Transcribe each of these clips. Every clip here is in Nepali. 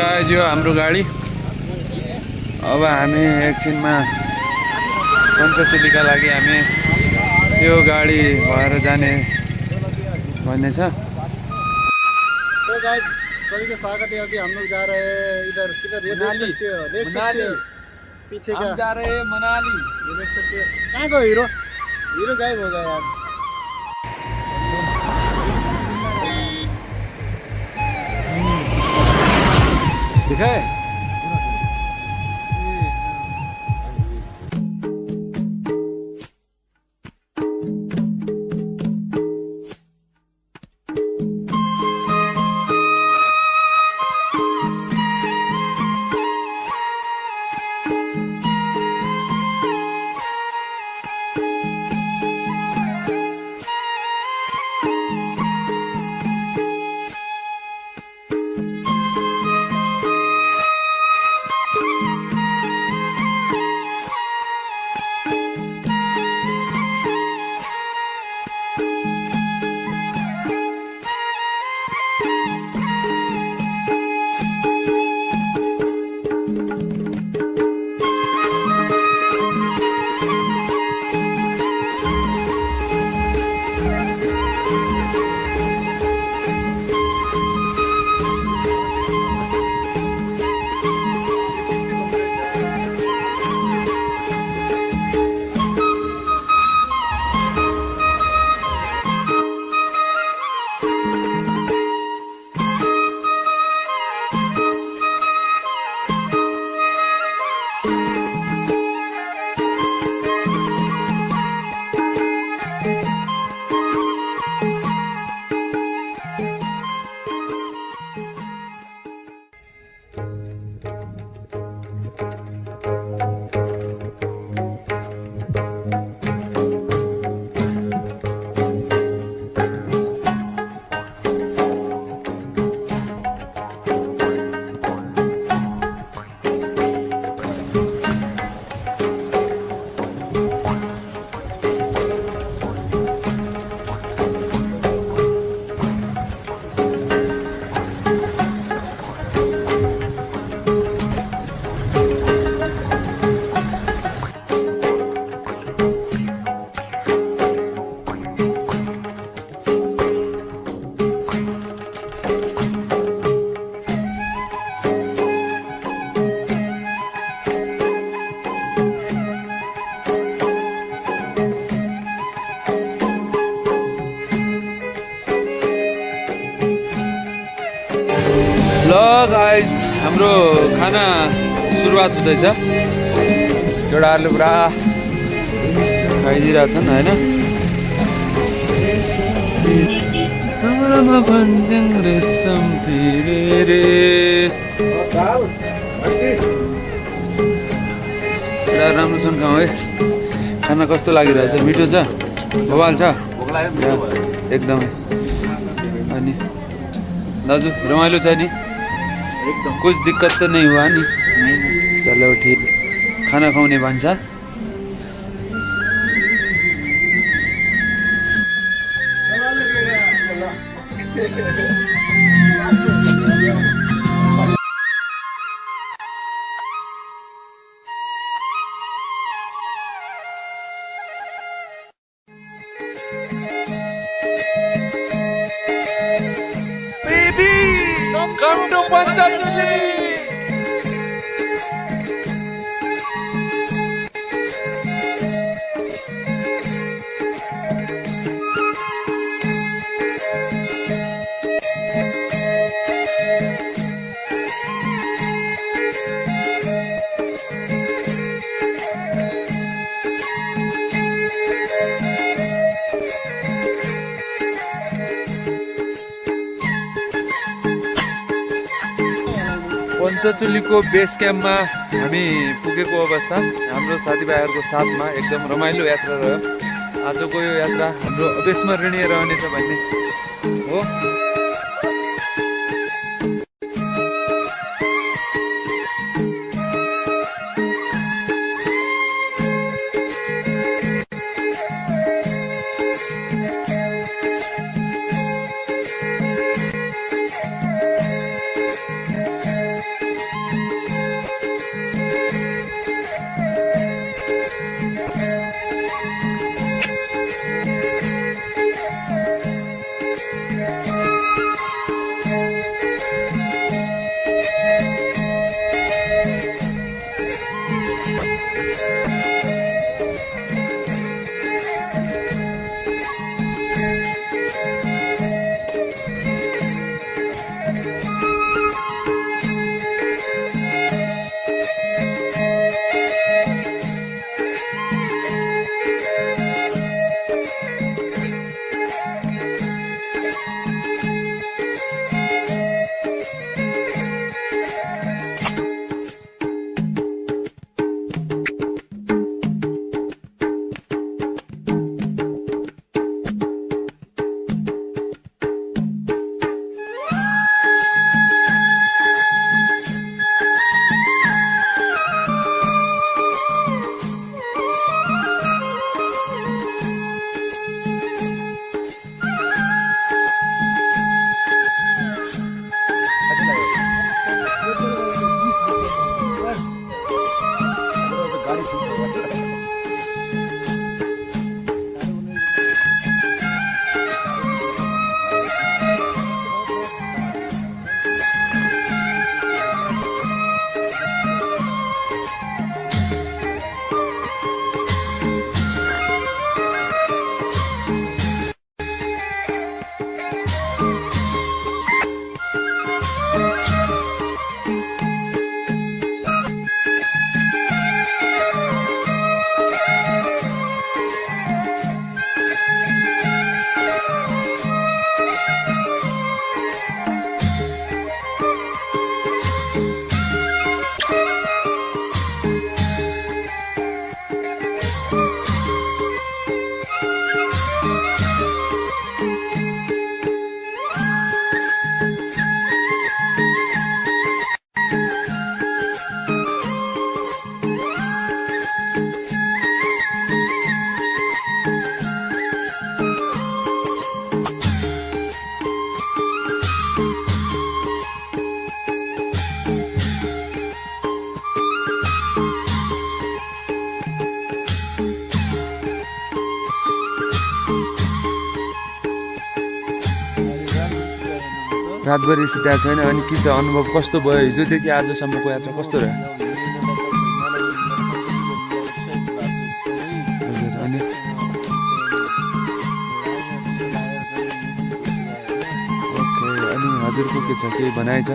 गाइज यो हाम्रो गाडी अब हामी एकछिनमा पञ्चचुलीका लागि हामी यो गाडी भएर जाने भन्ने छ। तो गाइस सभी का स्वागत है। अभी हम लोग जा रहे हैं इधर किधर ये देख सकते हो पीछे हम का जा रहे हैं मनाली। ये देख सकते हो। कहाँ गो हीरो हीरो गायब हो गया यार। दिखाए ल गाइस हाम्रो खाना सुरुवात हुँदैछ। केटाहरूले पुरा खाइदिइरहेछन् होइन। पुरा राम्रोसँग खाउँ है। खाना कस्तो लागिरहेछ? मिठो छ? बवाल छ एकदमै। अनि दाजु रमाइलो छ नि? एकदम कुछ दिक्कत तो नहीं हुआ नहीं? चलो ठीक। खाना खुवाउने भन्छ। Come to Panchachuli. पञ्चचुलीको बेस क्याम्पमा हामी पुगेको अवस्था। हाम्रो साथीभाइहरूको साथमा एकदम रमाइलो यात्रा रह्यो। आजको यो यात्रा हाम्रो अविस्मरणीय रहनेछ भन्ने हो। रातभरि सुतेको छैन। अनि के छ अनुभव कस्तो भयो हिजोदेखि आजसम्मको यात्रा कस्तो रह्यो? हजुर अनि ओके अनि हजुरको के छ केही भनाइ छ?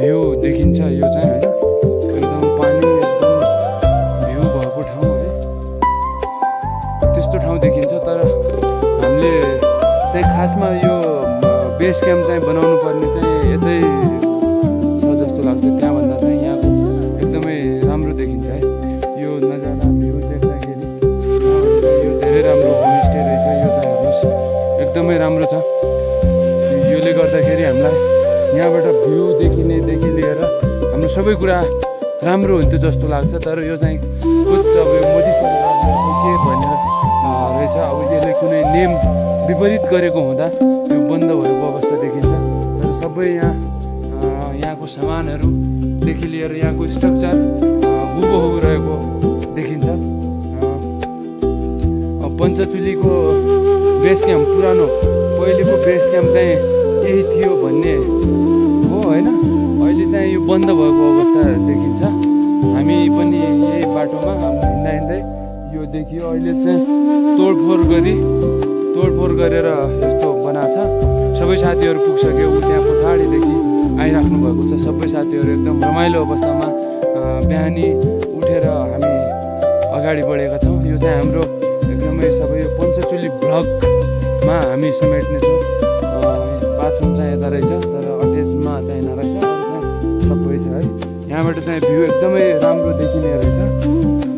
भ्यू देखिन्छ यो चाहिँ हैन एकदम पानी एकदम भ्यू भएको ठाउँ है त्यस्तो ठाउँ देखिन्छ। तर हामीले चाहिँ खासमा यो बेस क्याम्प चाहिँ बनाउनु पर्ने चाहिँ यतै छ जस्तो लाग्छ। त्यहाँभन्दा चाहिँ यहाँको एकदमै राम्रो देखिन्छ है यो नजारा भ्यू देख्दाखेरि। यो धेरै राम्रो होमस्टे रहेछ, यो चाहिँ हेर्नुहोस् एकदमै राम्रो छ। योले गर्दाखेरि हामीलाई यहाँबाट भ्यूदेखि लिएर हाम्रो सबै कुरा राम्रो हुन्थ्यो जस्तो लाग्छ। तर यो चाहिँ कुछ अब यो मोदी सरकारले के भनेर रहेछ, अब यसले कुनै नियम विपरीत गरेको हुँदा यो बन्द भएको अवस्था देखिन्छ। तर सबै यहाँको सामानहरूदेखि लिएर यहाँको स्ट्रक्चर हुबहु रहेको देखिन्छ। पञ्चचुलीको बेस क्याम्प पुरानो पहिलेको बेस क्याम्प चाहिँ यही थियो भन्ने हो होइन। अहिले चाहिँ यो बन्द भएको अवस्था देखिन्छ। हामी पनि यही बाटोमा हिँड्दा हिँड्दै यो देखियो। अहिले चाहिँ तोडफोड गरेर यस्तो बनाएको छ। सबै साथीहरू पुगिसक्यो, ऊ त्यहाँ पछाडिदेखि आइराख्नु भएको छ। सबै साथीहरू एकदम रमाइलो अवस्थामा बिहानी उठेर हामी अगाडि बढेका छौँ। यो चाहिँ हाम्रो एकदमै सबै यो पञ्चचुली ब्लकमा हामी समेट्नेछौँ। बाथरुम चाहिँ यता रहेछ, तर अट्याचमा चाहिँ नरहेछ, सबै छ है। यहाँबाट चाहिँ भ्यू एकदमै राम्रो देखिने रहेछ।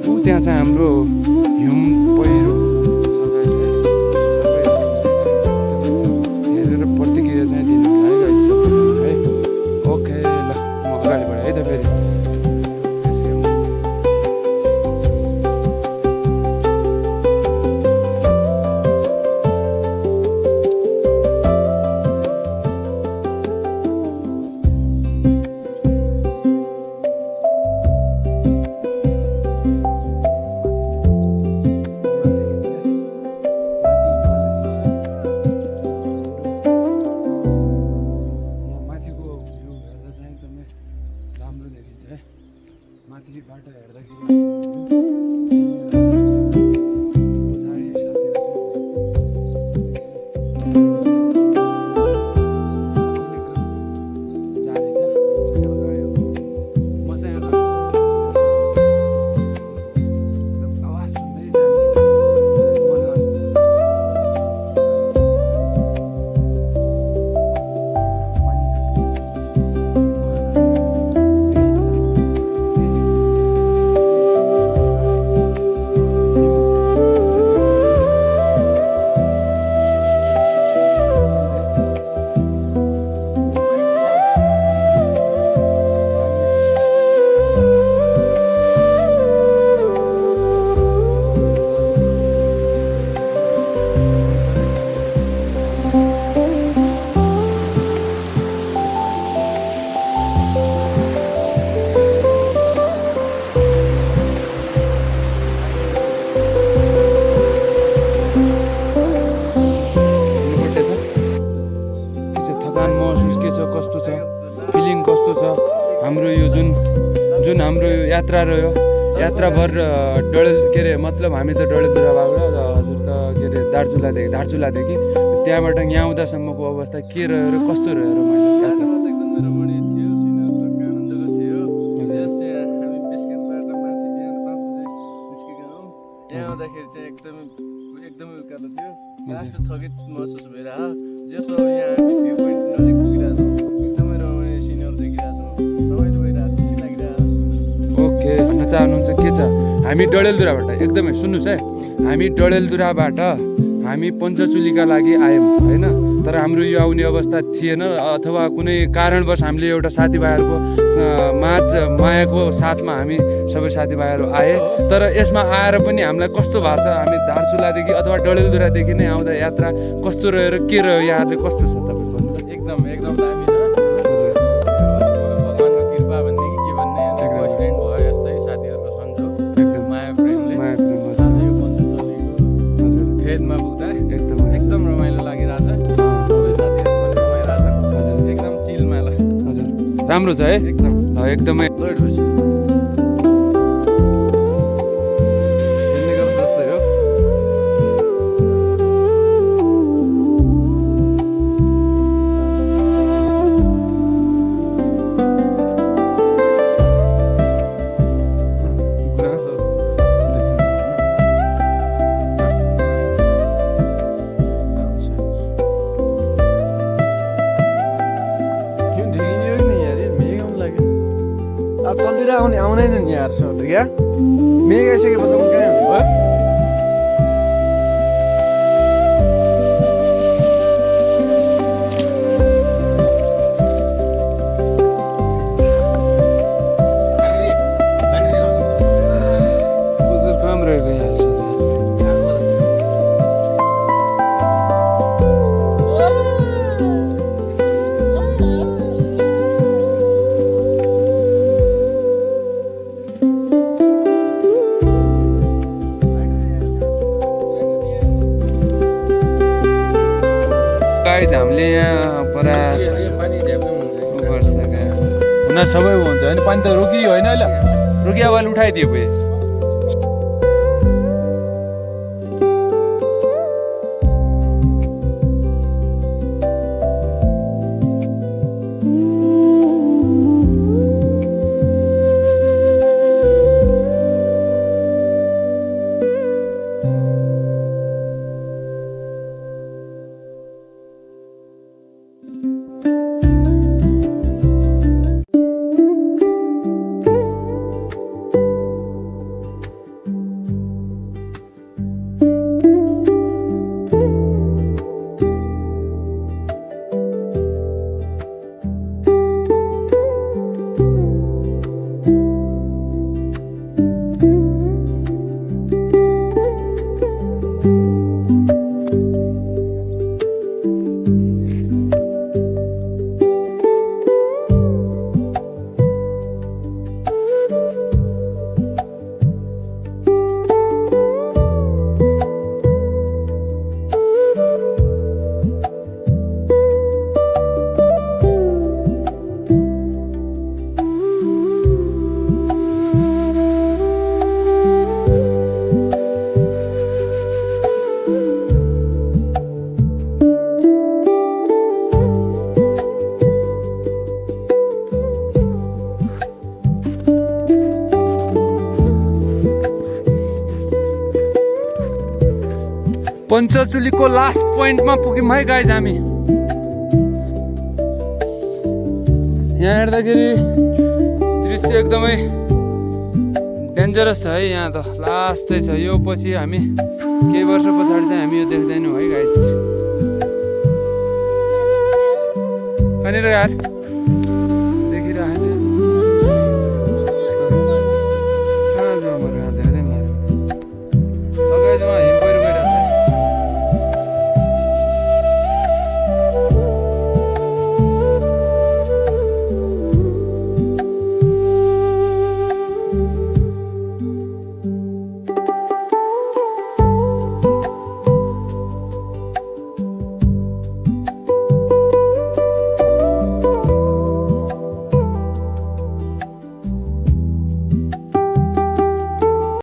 ऊ त्यहाँ चाहिँ हाम्रो हिउँ पहिरो हेरेर प्रतिक्रिया चाहिँ दिनुलाई है। ओके ल, म अगाडि बढेँ है त फेरि। माथिबाट हेर्दाखेरि पछाडि आवाज सुन्दै हाम्रो यो जुन हाम्रो यो यात्रा रह्यो, यात्राभर डडेल के अरे मतलब हामी त डडेलधुराबाट हजुर त के अरे धारचुलादेखि त्यहाँबाट यहाँ आउँदासम्मको अवस्था के रह्यो र कस्तो रह्यो रमाइलो यहाँ आउँदाखेरि चाहिँ एकदमै उकालो थियो। लास्ट थकित महसुस भइरहेको जसो यहाँ भ्यू पोइन्ट नजिक पुगिरहेको छौँ। एकदमै रमाइलो सिनहरू देखिरहेको छौँ, रमाइलो भइरहेको, खुसी लागिरहेको। ओके भन्न चाहनुहुन्छ के छ? हामी डडेलधुराबाट एकदमै सुन्नुहोस् है, हामी डडेलधुराबाट हामी पञ्चचुलीका लागि आयौँ होइन। तर हाम्रो यो आउने अवस्था थिएन, अथवा कुनै कारणवश हामीले एउटा साथीभाइहरूको माझ मायाको साथमा हामी सबै साथीभाइहरू आए। तर यसमा आएर पनि हामीलाई कस्तो भएको छ, हामी धारचुलादेखि अथवा डडेलधुरादेखि नै आउँदा यात्रा कस्तो रह्यो र के रह्यो, यहाँहरूले कस्तो छ तपाईँ भन्नु? एकदम दामी छ। भगवानको कृपा भन्ने कि के भन्ने एक्सिडेन्ट भयो, यस्तै साथीहरूको सन्जोग, एकदम माया प्रेमले माया प्रेम साथै यो पञ्चचुलीको फेदमा पुग्दा एकदम रमाइलो लागिरहेछ। सबै साथीहरू पनि रमाइरहेछन्। हजुर एकदम चिल माला। हजुर राम्रो छ है, एकदम ल एकदमै लोड भएछ। हेर्ने गर्छ जस्तै हो। तलतिर आउँदैन नि यार सधैँ क्या मेघ आइसकेपछि म कहाँ हुनु भयो। अहिले यहाँ पुरा पानी झ्याप्ने हुन्छ वर्षा क्या हुन सबै हुन्छ होइन पानी त रोकियो होइन अहिले रोकियो अब अहिले उठाइदियो फेरि पञ्चचुलीको लास्ट पोइन्टमा पुग्यौँ है गाइज हामी यहाँ हेर्दाखेरि दृश्य एकदमै डेन्जरस छ है यहाँ त लास्ट चाहिँ छ यो पछि हामी केही वर्ष पछाडि चाहिँ हामी यो देख्दैनौँ है गाइज कहाँनिर यार